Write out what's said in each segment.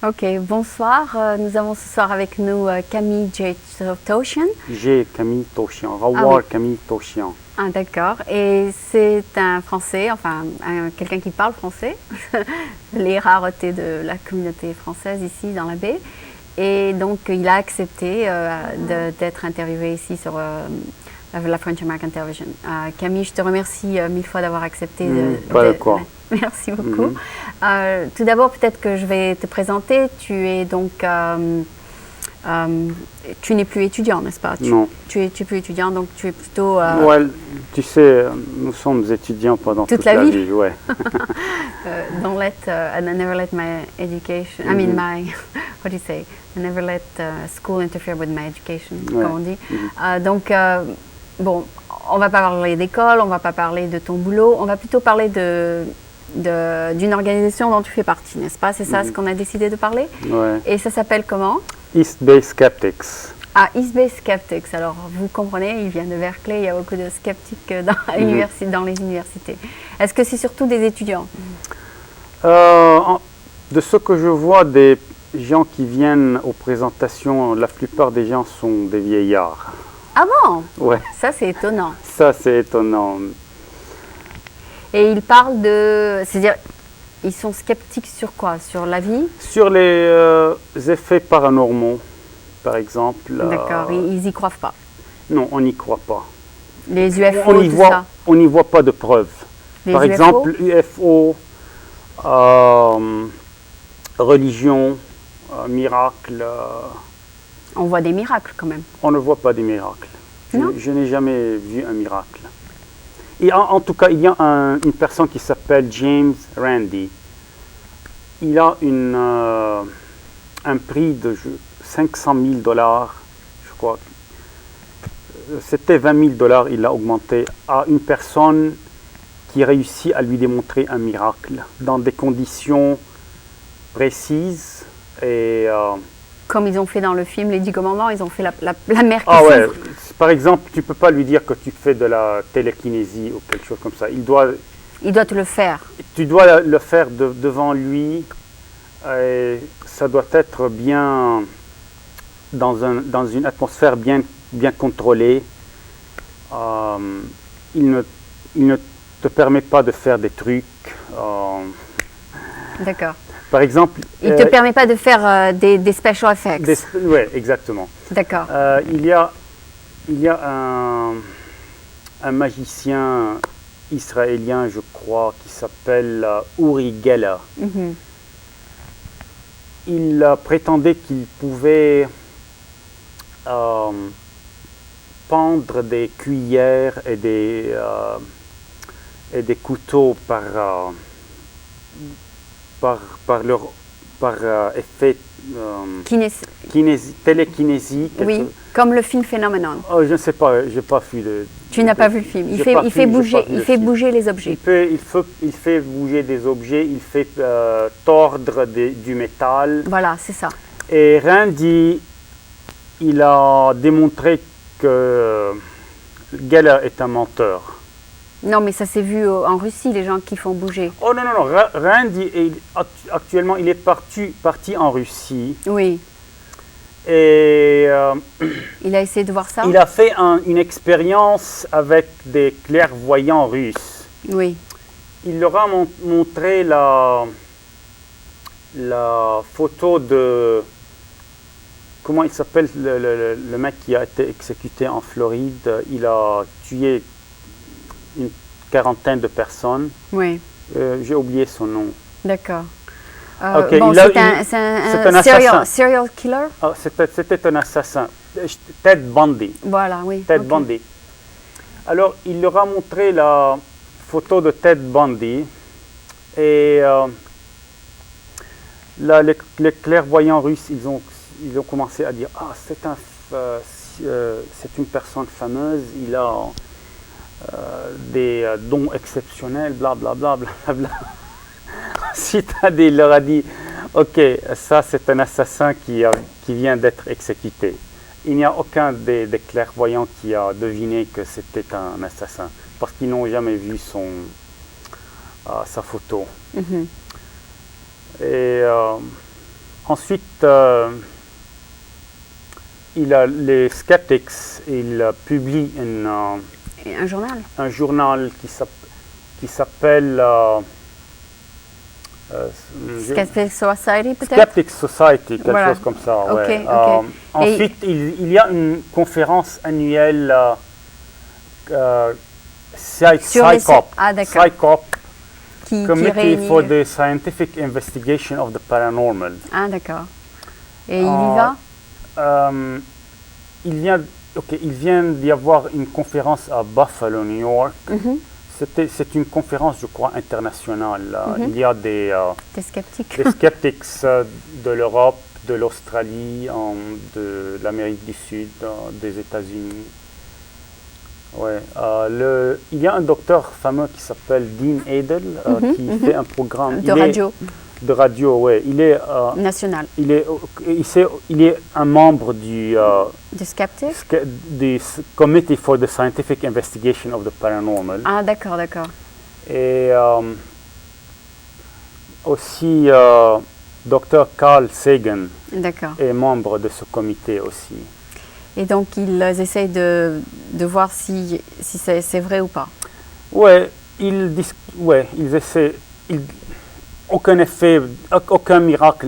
Ok, bonsoir. Nous avons ce soir avec nous Camille J. Toshian. Camille Toshian, Rawar Ah oui. Camille Toshian. Ah, d'accord. Et c'est un Français, enfin quelqu'un qui parle français, les raretés de la communauté française ici dans la baie. Et donc il a accepté d'être interviewé ici sur la French American Television. Camille, je te remercie mille fois d'avoir accepté. Pas de quoi. Merci beaucoup. Tout d'abord, peut-être que je vais te présenter. Tu es donc, tu n'es plus étudiant, n'est-ce pas? Non. Tu es plus étudiant, donc tu es plutôt. Ouais, tu sais, nous sommes étudiants pendant toute la vie. Ouais. Don't let, I never let my education. I mean my, what do you say? I never let school interfere with my education, comme on dit. Donc, bon, on va pas parler d'école, on va pas parler de ton boulot, on va plutôt parler d'une organisation dont tu fais partie, n'est-ce pas? C'est ça ce qu'on a décidé de parler? Ouais. Et ça s'appelle comment? East Bay Skeptics. Ah, East Bay Skeptics. Alors, vous comprenez, il vient de Berkeley, il y a beaucoup de sceptiques dans les universités. Est-ce que c'est surtout des étudiants? De ce que je vois des gens qui viennent aux présentations, la plupart des gens sont des vieillards. Ah bon? Ouais. Ça, c'est étonnant. Ça, c'est étonnant. Et ils parlent de... C'est-à-dire, ils sont sceptiques sur quoi? Sur la vie? Sur les effets paranormaux, par exemple. D'accord, ils n'y croient pas. Non, on n'y croit pas. Les UFO, tout ça? On n'y voit pas de preuves. Par exemple, UFO, religion, miracle. On voit des miracles quand même. On ne voit pas des miracles. Non? Je n'ai jamais vu un miracle. Et en tout cas, il y a une personne qui s'appelle James Randi. Il a un prix de 500 000 $, je crois. C'était 20 000 $, il l'a augmenté à une personne qui réussit à lui démontrer un miracle dans des conditions précises et... Comme ils ont fait dans le film Les 10 Commandements, ils ont fait la mer qui s'ouvre. Ouais. Par exemple, tu ne peux pas lui dire que tu fais de la télékinésie ou quelque chose comme ça. Il doit te le faire. Tu dois le faire devant lui. Et ça doit être bien dans une atmosphère bien contrôlée. Il ne te permet pas de faire des trucs. D'accord. Par exemple, il ne te permet pas de faire des special effects. Oui, exactement. D'accord. Il y a un magicien israélien, je crois, qui s'appelle Uri Geller. Il prétendait qu'il pouvait pendre des cuillères et des couteaux par effet télékinésie. Oui, comme le film Phenomenon. Oh, je ne sais pas, je n'ai pas vu le... Tu n'as pas vu le film. Il fait bouger les objets. Il fait bouger des objets, il fait tordre du métal. Voilà, c'est ça. Et Randi, il a démontré que Geller est un menteur. Non, mais ça s'est vu en Russie, les gens qui font bouger. Oh non. Randi, actuellement, il est parti en Russie. Oui. Et il a essayé de voir ça? Il a fait une expérience avec des clairvoyants russes. Oui. Il leur a montré la photo de... Comment il s'appelle le mec qui a été exécuté en Floride? Il a tué une quarantaine de personnes. Oui. J'ai oublié son nom. D'accord. Okay, bon, c'est un serial killer? C'était un assassin. Ted Bundy. Voilà, oui. Ted Bundy. Alors, il leur a montré la photo de Ted Bundy. Et là, les clairvoyants russes, ils ont commencé à dire « Ah, c'est une personne fameuse, il a des dons exceptionnels, blablabla. Bla, bla, bla. » Il leur a dit « Ok, ça c'est un assassin qui vient d'être exécuté. » Il n'y a aucun des clairvoyants qui a deviné que c'était un assassin, parce qu'ils n'ont jamais vu sa photo. Et Ensuite, les skeptics, ils publient Un journal? un journal qui s'appelle Skeptic Society peut-être? Skeptic Society, quelque Voilà. chose comme ça. Ok, Ouais. ok. Ensuite, il y a une conférence annuelle Sur les- CSICOP, Ah, d'accord. CSICOP, Qui Committee réunit... for the Scientific Investigation of the Paranormal. Ah, d'accord. Et il y va? Il vient d'y avoir une conférence à Buffalo, New York. Mhm. C'est une conférence, je crois, internationale. Mhm. Il y a des T'es sceptique? skeptics de l'Europe, de l'Australie, de l'Amérique du Sud, des États-Unis. Ouais. Il y a un docteur fameux qui s'appelle Dean Edel qui fait un programme De radio de radio. Ouais. Il est un membre du de Skeptic? du Committee for the Scientific Investigation of the Paranormal. Ah, d'accord, d'accord. Et aussi, Dr. Carl Sagan D'accord. est membre de ce comité aussi. Et donc, ils essayent de voir si c'est vrai ou pas. Ouais, ils essaient. Aucun effet, aucun miracle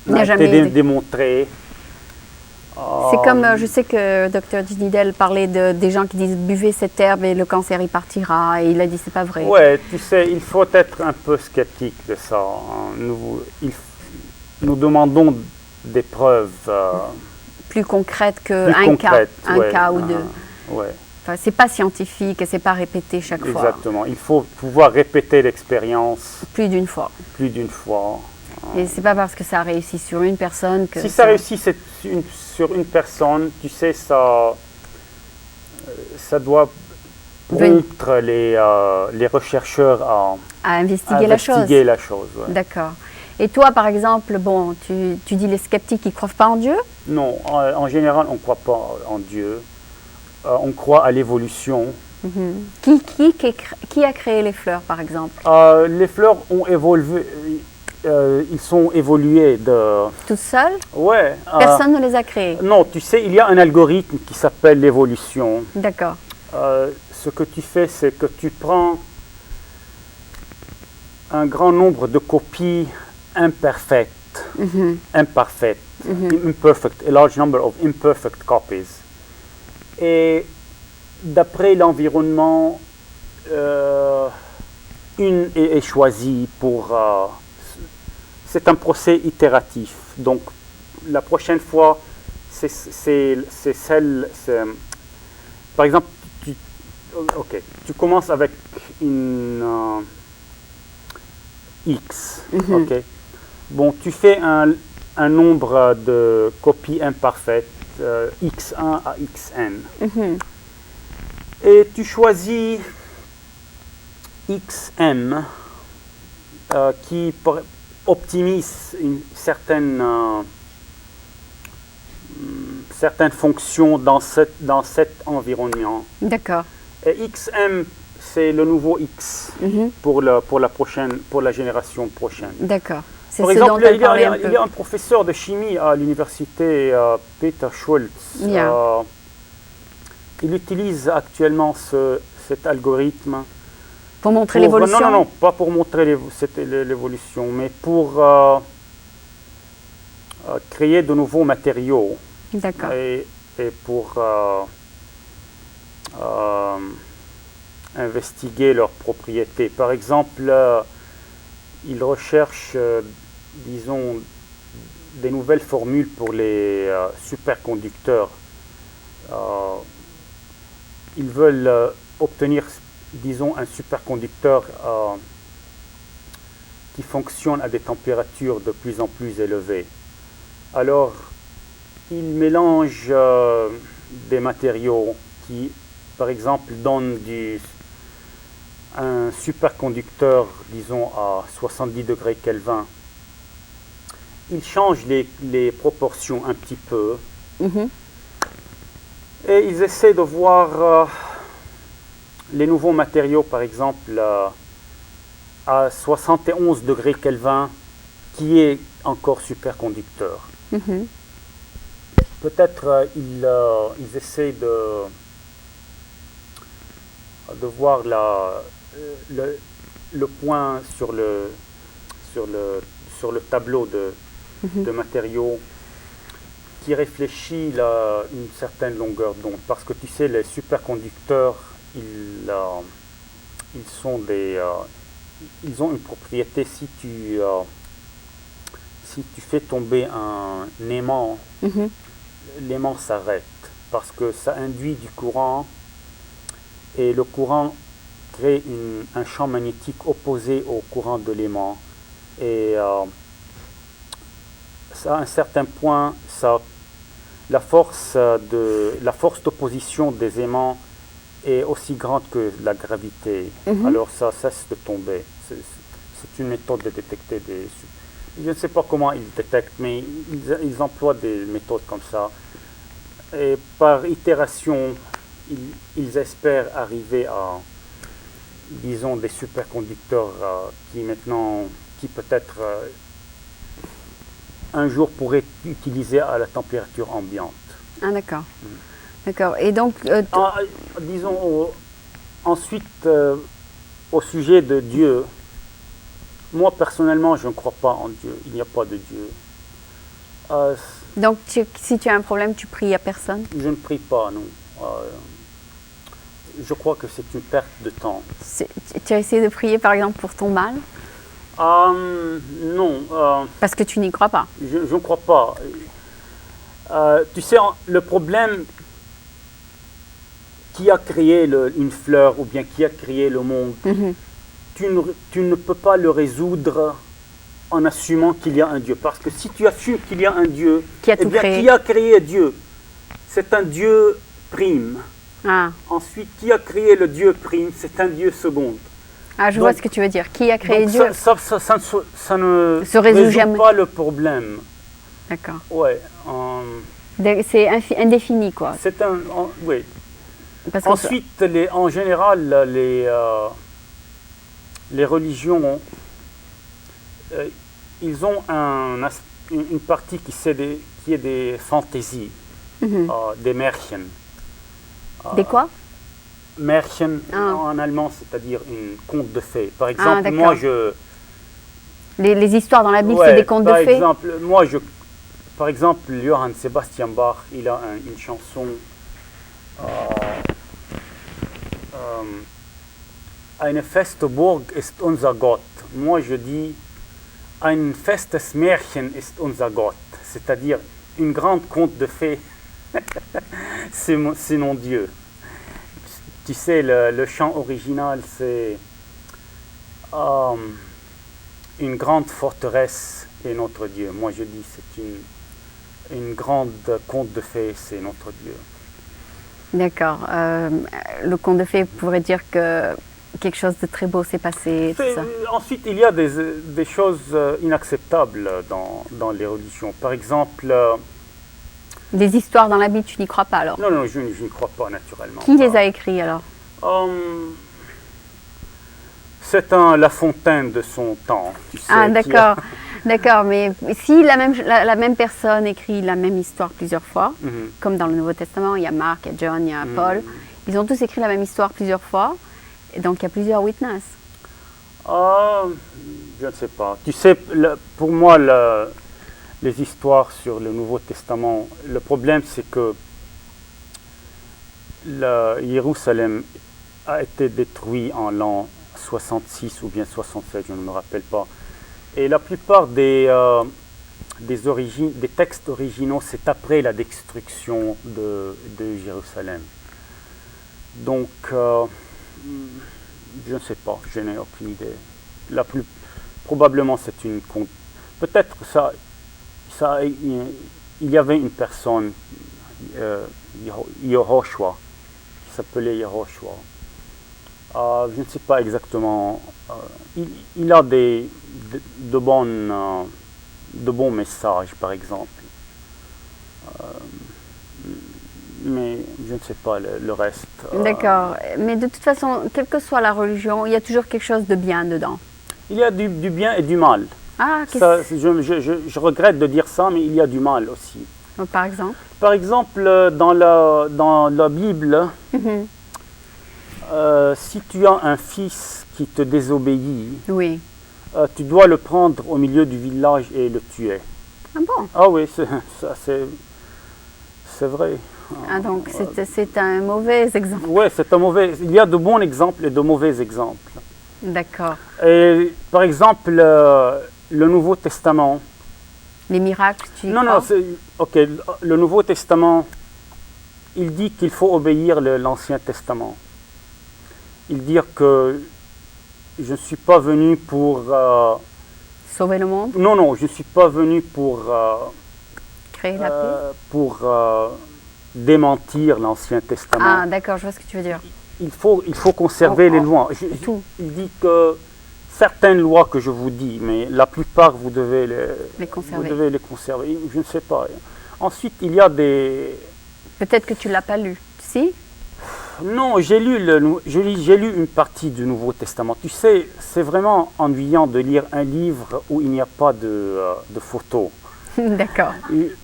n'a jamais été été. démontré. C'est comme, je sais que Dr. Ginidel parlait des gens qui disent buvez cette herbe et le cancer y partira, et il a dit c'est pas vrai. Ouais, tu sais, il faut être un peu sceptique de ça. Nous demandons des preuves Plus concrètes plus qu'un concrètes. cas ou deux. Ouais, Enfin, c'est pas scientifique et c'est pas répété chaque fois. exactement. Il faut pouvoir répéter l'expérience Plus d'une fois. plus d'une fois. Et c'est pas parce que ça a réussi sur une personne que Si ça réussit sur une personne, tu sais, ça doit rompre les rechercheurs à investiguer la chose. la chose. Ouais. D'accord. Et toi, par exemple, bon, tu dis les sceptiques, ils croient pas en Dieu? Non, en général, on ne croit pas en Dieu. On croit à l'évolution. Mhm. Qui a créé les fleurs, par exemple? Les fleurs ont évolué. Ils sont évolués de... Tout seul? Ouais. Personne ne les a créés? Non, tu sais, il y a un algorithme qui s'appelle l'évolution. D'accord. Ce que tu fais, c'est que tu prends un grand nombre de copies imperfectes, imperfect, a large number of imperfect copies. Et d'après l'environnement, une est choisie pour... c'est un procès itératif. Donc, la prochaine fois, c'est celle... Par exemple, tu commences avec une X. Ok. Bon, tu fais un nombre de copies imparfaites, X1 à Xn. Et tu choisis XM qui optimise une certaine fonction dans cet environnement. D'accord. Et XM, c'est le nouveau X pour la génération prochaine. D'accord. C'est Par ce exemple, dont elle parlait un peu. il y a un professeur de chimie à l'université, Peter Schultz. Yeah. Il utilise actuellement cet algorithme. Pour montrer l'évolution? Non, pas pour montrer l'évolution, mais pour créer de nouveaux matériaux. D'accord. Et pour investiguer leurs propriétés. Par exemple, il recherche, disons, des nouvelles formules pour les superconducteurs. Ils veulent obtenir, disons, un superconducteur qui fonctionne à des températures de plus en plus élevées. Alors, ils mélangent des matériaux qui, par exemple, donnent un superconducteur, disons, à 70 degrés Kelvin. Ils changent les proportions un petit peu. Et ils essaient de voir les nouveaux matériaux, par exemple, à 71 degrés Kelvin, qui est encore superconducteur. Peut-être ils essaient de voir le point sur le tableau de matériaux qui réfléchit une certaine longueur d'onde. Parce que tu sais, les superconducteurs, ils ont une propriété. Si tu fais tomber un aimant, l'aimant s'arrête parce que ça induit du courant et le courant crée un champ magnétique opposé au courant de l'aimant. Et à un certain point, la force d'opposition des aimants est aussi grande que la gravité. Alors ça cesse de tomber. C'est une méthode de détecter des... Je ne sais pas comment ils détectent, mais ils emploient des méthodes comme ça. Et par itération, ils espèrent arriver à, disons, des superconducteurs qui peut-être un jour pourraient être utilisés à la température ambiante. Ah d'accord. D'accord. Et donc... disons, ensuite, au sujet de Dieu, moi personnellement, je ne crois pas en Dieu. Il n'y a pas de Dieu. Donc, si tu as un problème, tu pries à personne? Je ne prie pas, non. Je crois que c'est une perte de temps. Tu as essayé de prier, par exemple, pour ton mal? Non. Parce que tu n'y crois pas? Je ne crois pas. Tu sais, le problème qui a créé une fleur ou bien qui a créé le monde, tu ne peux pas le résoudre en assumant qu'il y a un Dieu. Parce que si tu assumes qu'il y a un Dieu, qui a créé Dieu? C'est un Dieu prime. Ensuite, qui a créé le Dieu prime? C'est un Dieu seconde. Je vois ce que tu veux dire. Qui a créé Dieu? Ça ne résout pas le problème. D'accord. Ouais. C'est indéfini, quoi. Oui. Ensuite, en général, les religions, ils ont une partie qui est des fantaisies, des Märchen. Des quoi? Märchen en allemand, c'est-à-dire une conte de fées. Par exemple, moi les histoires dans la Bible, c'est des contes de fées? Par exemple, Johann Sebastian Bach, il a une chanson Eine feste Burg ist unser Gott. Moi, je dis ein festes Märchen ist unser Gott. C'est-à-dire une grande conte de fées, c'est mon Dieu. Tu sais, le chant original, c'est une grande forteresse est notre Dieu. Moi, je dis c'est une grande conte de fées, c'est notre Dieu. D'accord. Le conte de fées pourrait dire que quelque chose de très beau s'est passé. Tout ça. Ensuite, il y a des choses inacceptables dans les religions. Par exemple... Les histoires dans la Bible, tu n'y crois pas alors? Non, je n'y crois pas naturellement. Qui les a écrits alors? C'est La Fontaine de son temps. Tu sais, d'accord. D'accord, mais si la même personne écrit la même histoire plusieurs fois, comme dans le Nouveau Testament, il y a Marc, il y a John, il y a Paul, ils ont tous écrit la même histoire plusieurs fois, et donc il y a plusieurs witnesses. Je ne sais pas. Tu sais, pour moi, les histoires sur le Nouveau Testament, le problème c'est que Jérusalem a été détruit en l'an 66 ou bien 67, je ne me rappelle pas. Et la plupart des textes originaux, c'est après la destruction de Jérusalem. Donc, je ne sais pas, je n'ai aucune idée. Probablement, c'est une conte. Peut-être il y avait une personne, Yehoshua, qui s'appelait Yehoshua. Je ne sais pas exactement. Il a de bons messages, par exemple. Mais je ne sais pas le reste. D'accord. Mais de toute façon, quelle que soit la religion, il y a toujours quelque chose de bien dedans. Il y a du bien et du mal. Ah, Ça, je regrette de dire ça, mais il y a du mal aussi. par exemple? Par exemple, dans la Bible, Mhm. Si tu as un fils qui te désobéit, Oui. tu dois le prendre au milieu du village et le tuer. Ah bon? Ah oui, c'est vrai. Ah, donc c'est un mauvais exemple. Oui, c'est un mauvais. Il y a de bons exemples et de mauvais exemples. D'accord. Et par exemple, le Nouveau Testament. Les miracles, tu y Non, crois? ok. Le Nouveau Testament, il dit qu'il faut obéir l'Ancien Testament. Il dit que je ne suis pas venu pour. Sauver le monde? Non, je ne suis pas venu pour. Créer la paix? Pour démentir l'Ancien Testament. Ah, d'accord, je vois ce que tu veux dire. Il faut conserver les lois. Tout. Il dit que certaines lois que je vous dis, mais la plupart vous devez Les conserver. Vous devez les conserver. Je ne sais pas. Ensuite, il y a des. Peut-être que tu ne l'as pas lu. Si? Non, j'ai lu une partie du Nouveau Testament. Tu sais, c'est vraiment ennuyant de lire un livre où il n'y a pas de photos. D'accord.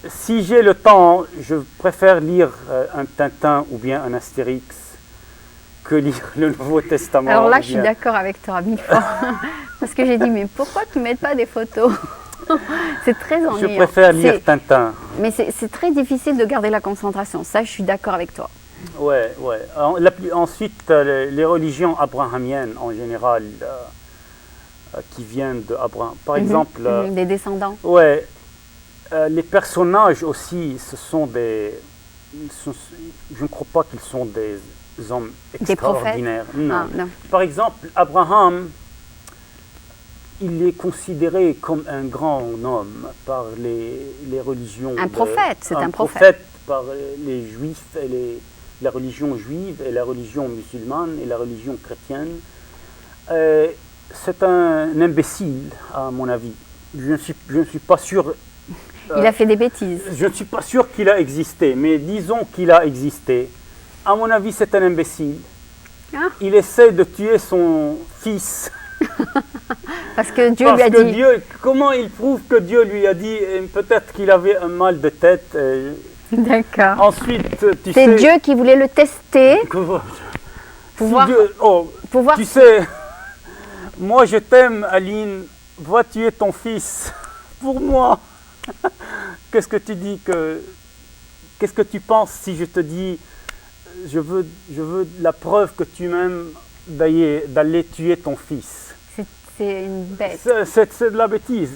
Si j'ai le temps, je préfère lire un Tintin ou bien un Astérix que lire le Nouveau Testament. Alors là, je suis d'accord avec toi, mille fois. Parce que j'ai dit, mais pourquoi tu ne mets pas des photos? C'est très ennuyant. Je préfère lire Tintin. Mais c'est très difficile de garder la concentration. Ça, je suis d'accord avec toi. Ouais. Ensuite, les religions abrahamiennes en général, qui viennent d'Abraham. Par exemple. Des descendants. Ouais. Les personnages aussi, ce sont des. Je ne crois pas qu'ils sont des hommes extraordinaires. Des prophètes? Non. Non. Par exemple, Abraham, il est considéré comme un grand homme par les religions. Un prophète, c'est un prophète par les juifs et la religion juive et la religion musulmane et la religion chrétienne. C'est un imbécile, à mon avis. Je ne suis pas sûr. Il a fait des bêtises. Je ne suis pas sûr qu'il a existé, mais disons qu'il a existé. À mon avis, c'est un imbécile. Ah. Il essaie de tuer son fils. Parce que Dieu lui a dit. Comment il prouve que Dieu lui a dit? Peut-être qu'il avait un mal de tête. D'accord. Ensuite, tu sais. C'est Dieu qui voulait le tester. Pour voir. Tu sais, moi je t'aime, Aline. Va tuer ton fils pour moi. Qu'est-ce que tu dis qu'est-ce que tu penses si je te dis je veux la preuve que tu m'aimes d'aller tuer ton fils? C'est une bête. C'est de la bêtise.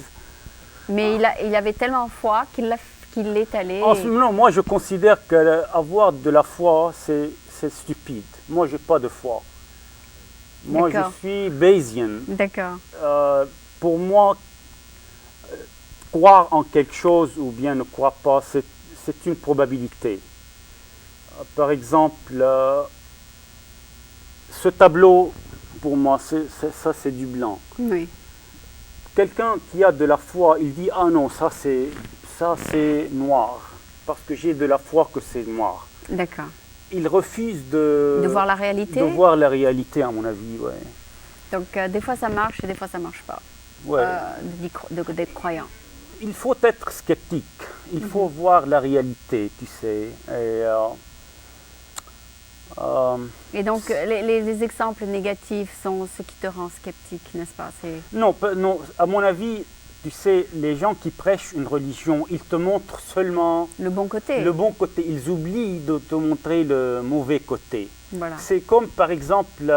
Mais il avait tellement foi qu'il est allé. Non, moi je considère qu'avoir de la foi, c'est stupide. Moi j'ai pas de foi. Moi je suis Bayésien. D'accord. Pour moi, croire en quelque chose ou bien ne croire pas, c'est une probabilité. Par exemple, ce tableau, pour moi, ça c'est du blanc. Oui. Quelqu'un qui a de la foi, il dit « Ah non, ça c'est noir, parce que j'ai de la foi que c'est noir. » D'accord. Il refuse de voir la réalité. De voir la réalité, à mon avis, ouais. Donc des fois ça marche et des fois ça marche pas. Ouais. D'être croyant. Il faut être sceptique. Il faut voir la réalité, tu sais. Et donc les exemples négatifs sont ce qui te rend sceptique, n'est-ce pas? Non, à mon avis, tu sais, les gens qui prêchent une religion, ils te montrent seulement le bon côté. Le bon côté. Ils oublient de te montrer le mauvais côté. Voilà. C'est comme, par exemple,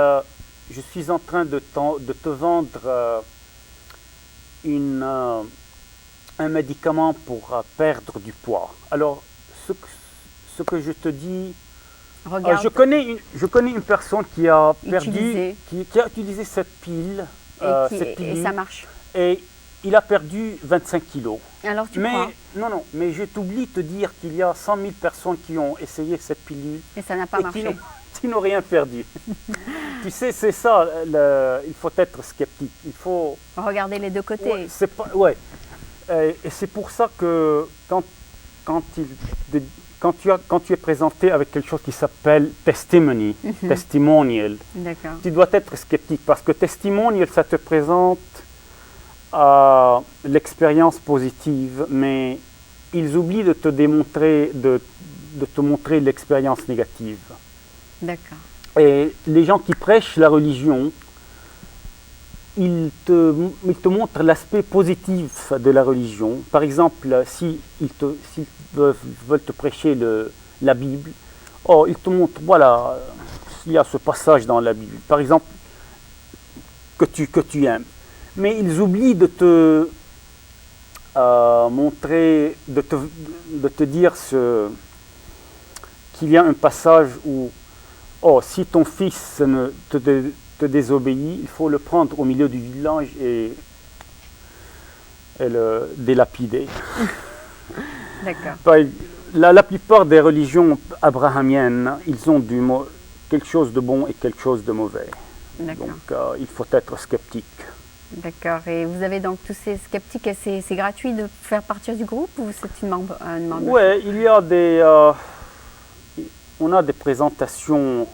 je suis en train de te vendre un médicament pour perdre du poids. Alors, ce que je te dis... Regarde. Je connais une personne qui a utilisé cette pile. Et ça marche. Et il a perdu 25 kilos. Alors tu crois? Non, mais je t'oublie de te dire qu'il y a 100 000 personnes qui ont essayé cette pilule. Et ça n'a pas marché. Qui n'ont rien perdu. Tu sais, c'est ça, il faut être sceptique. Il faut regarder les deux côtés. Et c'est pour ça que quand tu es présenté avec quelque chose qui s'appelle testimony, testimonial, tu dois être sceptique parce que testimonial, ça te présente à l'expérience positive, mais ils oublient de te démontrer, de te montrer l'expérience négative. D'accord. Et les gens qui prêchent la religion, ils te montrent l'aspect positif de la religion. Par exemple, s'ils veulent te prêcher la Bible, oh, ils te montrent, voilà, il y a ce passage dans la Bible, par exemple, que tu aimes. Mais ils oublient de te montrer, de te dire qu'il y a un passage où, oh, si ton fils te désobéit, il faut le prendre au milieu du village et le délapider. D'accord. La plupart des religions abrahamiennes, ils ont quelque chose de bon et quelque chose de mauvais. D'accord. Donc il faut être sceptique. D'accord. Et vous avez donc tous ces sceptiques, et c'est gratuit de faire partie du groupe ou c'est une membre? Oui, il y a on a des présentations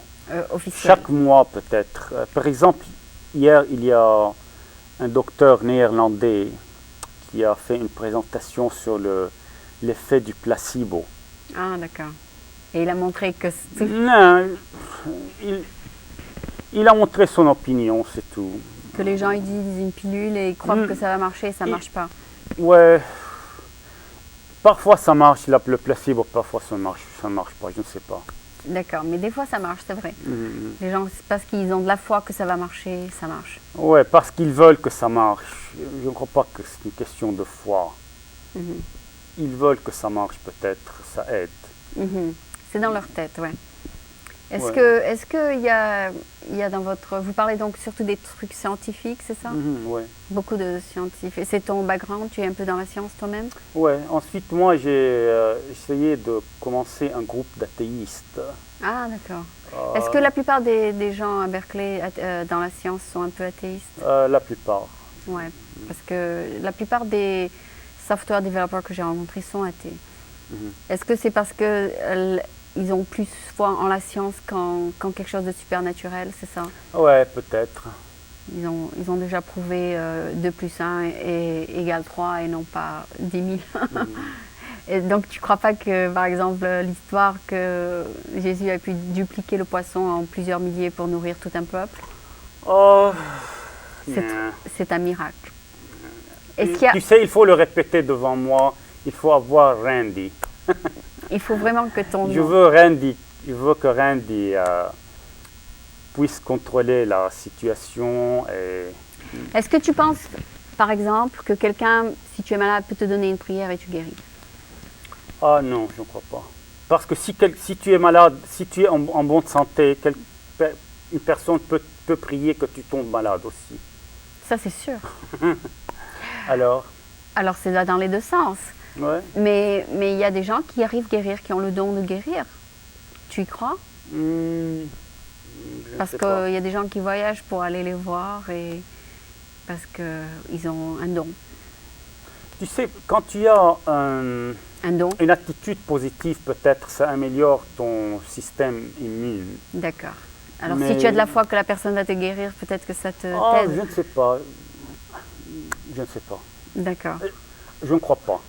officielles. chaque mois peut-être. Par exemple, hier, il y a un docteur néerlandais qui a fait une présentation sur l'effet du placebo. Ah, d'accord. Et il a montré que... Non, il a montré son opinion, c'est tout. Que les gens ils disent une pilule et ils croient que ça va marcher et ça ne marche pas. Ouais. Parfois ça marche, le placebo, parfois ça marche pas, je ne sais pas. D'accord, mais des fois ça marche, c'est vrai. Les gens, c'est parce qu'ils ont de la foi que ça va marcher, ça marche. Ouais, parce qu'ils veulent que ça marche. Je ne crois pas que c'est une question de foi. Ils veulent que ça marche peut-être, ça aide. C'est dans leur tête, ouais. Est-ce que il y a dans votre... Vous parlez donc surtout des trucs scientifiques, c'est ça? Ouais. Beaucoup de scientifiques. C'est ton background? Tu es un peu dans la science toi-même? Ouais. Ensuite, moi, j'ai essayé de commencer un groupe d'athéistes. Ah, d'accord. Est-ce que la plupart des gens à Berkeley dans la science sont un peu athéistes? La plupart. Ouais, parce que la plupart des software développeurs que j'ai rencontrés sont athées. Est-ce que c'est parce que ils ont plus foi en la science qu'en quelque chose de supernaturel, c'est ça? Ouais, peut-être. Ils ont déjà prouvé 2 + 1 égale 3 et non pas 10 000. Et donc tu ne crois pas que, par exemple, l'histoire que Jésus a pu dupliquer le poisson en plusieurs milliers pour nourrir tout un peuple, c'est un miracle. Tu sais, il faut le répéter devant moi, il faut avoir Randy. Il faut vraiment que ton... Je veux que Randy puisse contrôler la situation. Est-ce que tu penses, par exemple, que quelqu'un, si tu es malade, peut te donner une prière et tu guéris? Ah non, je ne crois pas. Parce que si tu es malade, si tu es en bonne santé, une personne peut prier que tu tombes malade aussi. Ça, c'est sûr. Alors c'est là dans les deux sens. Ouais. Mais il y a des gens qui arrivent à guérir, qui ont le don de guérir. Tu y crois? Parce qu'il y a des gens qui voyagent pour aller les voir et parce qu'ils ont un don. Tu sais, quand tu as un don, une attitude positive, peut-être ça améliore ton système immune. D'accord. Alors si tu as de la foi que la personne va te guérir, peut-être que ça t'aide. Je ne sais pas. Je ne sais pas. D'accord. Je ne crois pas.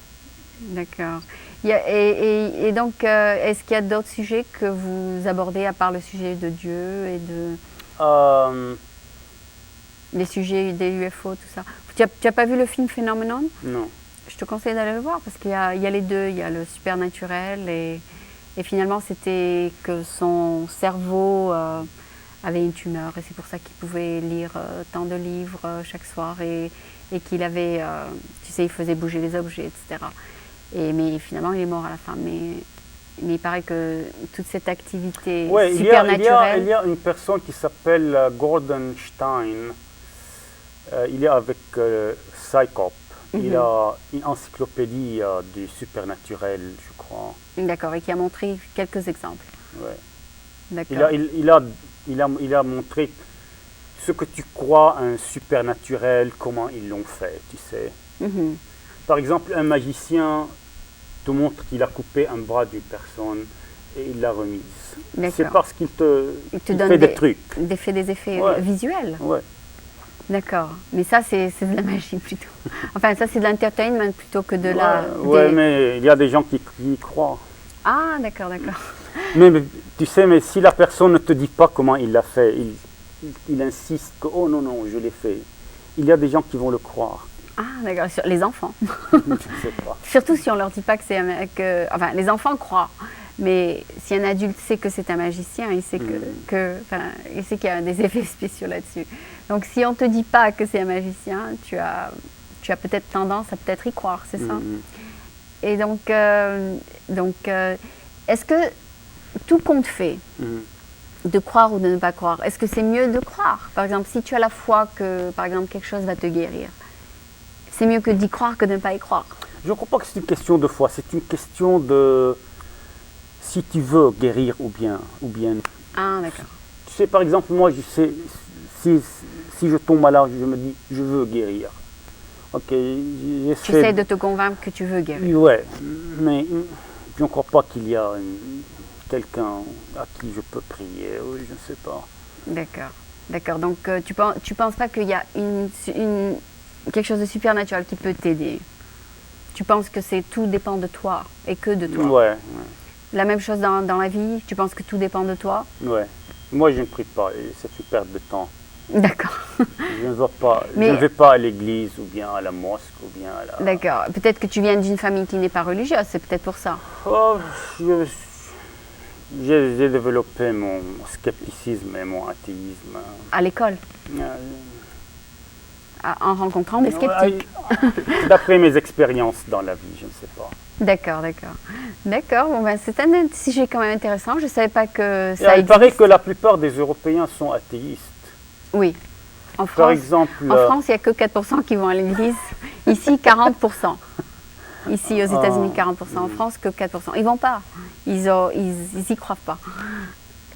D'accord. Et donc, est-ce qu'il y a d'autres sujets que vous abordez à part le sujet de Dieu et les sujets des UFO, tout ça? Tu n'as pas vu le film Phenomenon? Non. Je te conseille d'aller le voir parce qu'il y a les deux. Il y a le supernaturel et finalement c'était que son cerveau avait une tumeur et c'est pour ça qu'il pouvait lire tant de livres chaque soir et qu'il avait, tu sais, il faisait bouger les objets, etc. Mais finalement, il est mort à la fin. Mais il paraît que toute cette activité supernaturelle... Il y a une personne qui s'appelle Gordon Stein. Il est avec Psychop. Il a une encyclopédie du supernaturel, je crois. D'accord, et qui a montré quelques exemples. Ouais. D'accord. Il a montré ce que tu crois un supernaturel, comment ils l'ont fait, tu sais. Par exemple, un magicien te montre qu'il a coupé un bras d'une personne et il l'a remise. C'est parce qu'il te donne fait des trucs. Des effets ouais. visuels. Ouais. D'accord. Mais ça, c'est de la magie plutôt. Enfin, ça, c'est de l'entertainment plutôt que de la... Ouais, mais il y a des gens qui y croient. Ah, d'accord, d'accord. Mais tu sais, mais si la personne ne te dit pas comment il l'a fait, il insiste que, oh non, non, je l'ai fait. Il y a des gens qui vont le croire. Ah, d'accord. Les enfants. Je ne sais pas. Surtout si on leur dit pas que c'est enfin, les enfants croient. Mais si un adulte sait que c'est un magicien, il sait il sait qu'il y a des effets spéciaux là-dessus. Donc, si on te dit pas que c'est un magicien, tu as peut-être tendance à peut-être y croire, c'est ça? Et donc, est-ce que tout compte fait de croire ou de ne pas croire? Est-ce que c'est mieux de croire? Par exemple, si tu as la foi que, par exemple, quelque chose va te guérir, c'est mieux que d'y croire que de ne pas y croire. Je ne crois pas que c'est une question de foi, c'est une question de si tu veux guérir ou bien. Ah, d'accord. Tu sais, par exemple, moi, je sais, si je tombe malade, je me dis, je veux guérir. Ok, tu essaies de te convaincre que tu veux guérir. Ouais, mais je ne crois pas qu'il y a quelqu'un à qui je peux prier, oui, je ne sais pas. D'accord, d'accord. Donc, tu penses pas qu'il y a quelque chose de supernaturel qui peut t'aider? Tu penses que tout dépend de toi et que de toi? Ouais. La même chose dans la vie, tu penses que tout dépend de toi? Ouais. Moi, je ne prie pas, c'est une perte de temps. D'accord. Je ne vais pas à l'église ou bien à la mosquée ou bien à la... D'accord. Peut-être que tu viens d'une famille qui n'est pas religieuse, c'est peut-être pour ça. Oh, j'ai développé mon scepticisme et mon athéisme. À l'école? En rencontrant des sceptiques? D'après mes expériences dans la vie, je ne sais pas. D'accord, d'accord. D'accord, bon, ben, c'est un sujet quand même intéressant. Je ne savais pas que ça existe. Il paraît que la plupart des Européens sont athéistes. Oui. En France, par exemple, il n'y a que 4% qui vont à l'église. Ici, 40%. Ici, aux États-Unis, 40%. En France, que 4%. Ils ne vont pas. Ils y croient pas.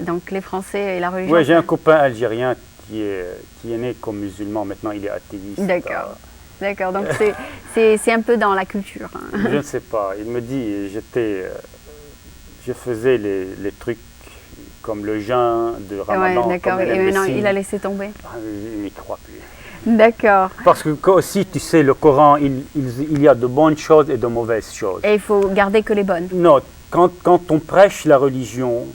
Donc, les Français et la religion... Oui, j'ai un copain algérien qui est né comme musulman. Maintenant, il est athéiste. D'accord. D'accord, donc c'est un peu dans la culture. Je ne sais pas. Il me dit, je faisais les trucs comme le jeûne de Ramadan. Ouais, d'accord, et maintenant il a laissé tomber. Il n'y croit plus. D'accord. Parce que aussi, tu sais, le Coran, il y a de bonnes choses et de mauvaises choses. Et il faut garder que les bonnes. Non, quand on prêche la religion,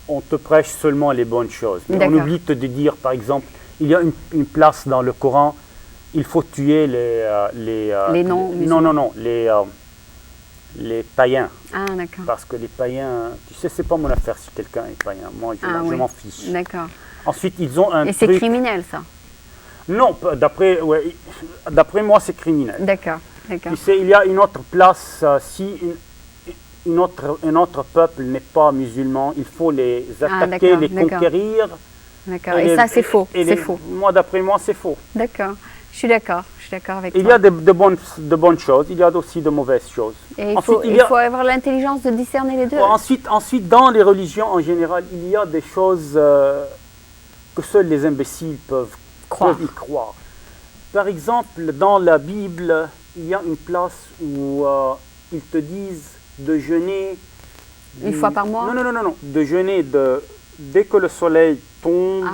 on te prêche seulement les bonnes choses. Mais on oublie de dire, par exemple, il y a une place dans le Coran, il faut tuer les non-musulmans. Non, les païens. Ah, d'accord. Parce que les païens, tu sais, c'est pas mon affaire si quelqu'un est païen. Moi, je m'en fiche. D'accord. Ensuite, ils ont un Et c'est criminel, ça? Non, d'après moi, c'est criminel. D'accord, d'accord. Tu sais, il y a une autre place, si un autre peuple n'est pas musulman, il faut les attaquer, les conquérir. D'accord, et ça, c'est faux. C'est faux. Moi, d'après moi, c'est faux. D'accord. Je suis d'accord avec toi. Il y a de bonnes choses, il y a aussi de mauvaises choses. Et il faut avoir l'intelligence de discerner les deux. Ensuite, dans les religions en général, il y a des choses que seuls les imbéciles peuvent y croire. Par exemple, dans la Bible, il y a une place où ils te disent de jeûner... Une fois par mois? Non. De jeûner dès que le soleil tombe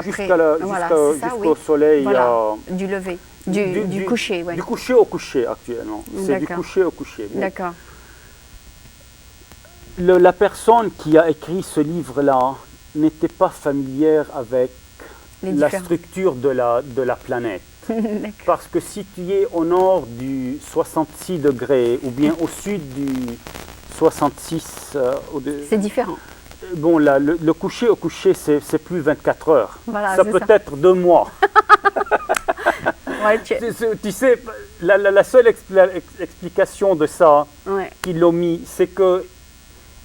jusqu'au soleil... Voilà, du lever, du coucher. Ouais. Du coucher au coucher actuellement. C'est du coucher au coucher. D'accord. La personne qui a écrit ce livre-là n'était pas familière avec la structure de la planète. Parce que si tu es au nord du 66 degrés ou bien au sud du 66... c'est différent. Bon, le coucher au coucher, c'est plus 24 heures. Voilà, ça peut être 2 mois. Ouais, tu sais, la seule explication de ça qu'ils l'ont mis, c'est que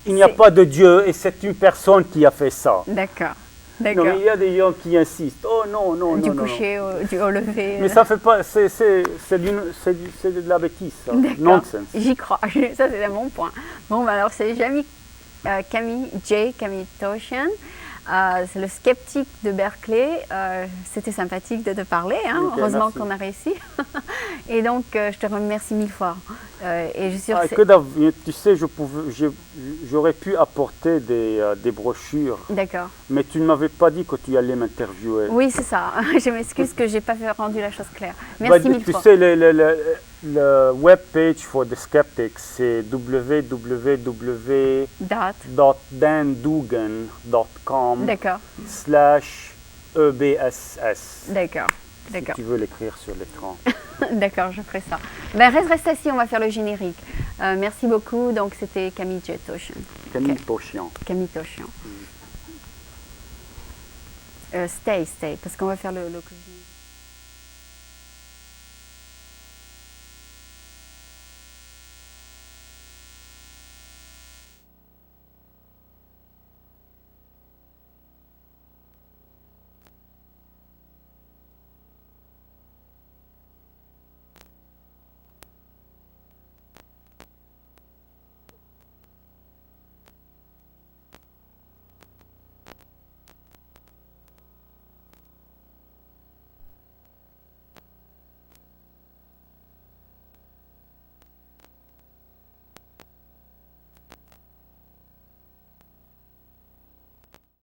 il n'y a pas de Dieu et c'est une personne qui a fait ça. D'accord. Non, mais il y a des gens qui insistent. Oh non. Du coucher au lever. Mais ça fait pas. C'est de la bêtise, ça. Nonsense. J'y crois. Ça, c'est un bon point. Bon, alors, c'est Camille Toshan. C'est le sceptique de Berkeley. C'était sympathique de te parler. Hein. Okay, heureusement merci. qu'on a réussi. Et donc, je te remercie mille fois. Et je suis sûre que tu sais, j'aurais pu apporter des brochures, D'accord. mais tu ne m'avais pas dit que tu allais m'interviewer. Oui, c'est ça. Je m'excuse que j'ai pas rendu la chose claire. Merci mille fois. Tu sais, le web page for the skeptics, c'est www.dandugan.com D'accord. /EBSS. D'accord. Si D'accord. tu veux l'écrire sur l'écran. D'accord, je ferai ça. Ben, reste assis, on va faire le générique. Merci beaucoup. Donc, c'était Camille Jetoshian. Camille Toshian. Camille Toshian. Stay, parce qu'on va faire le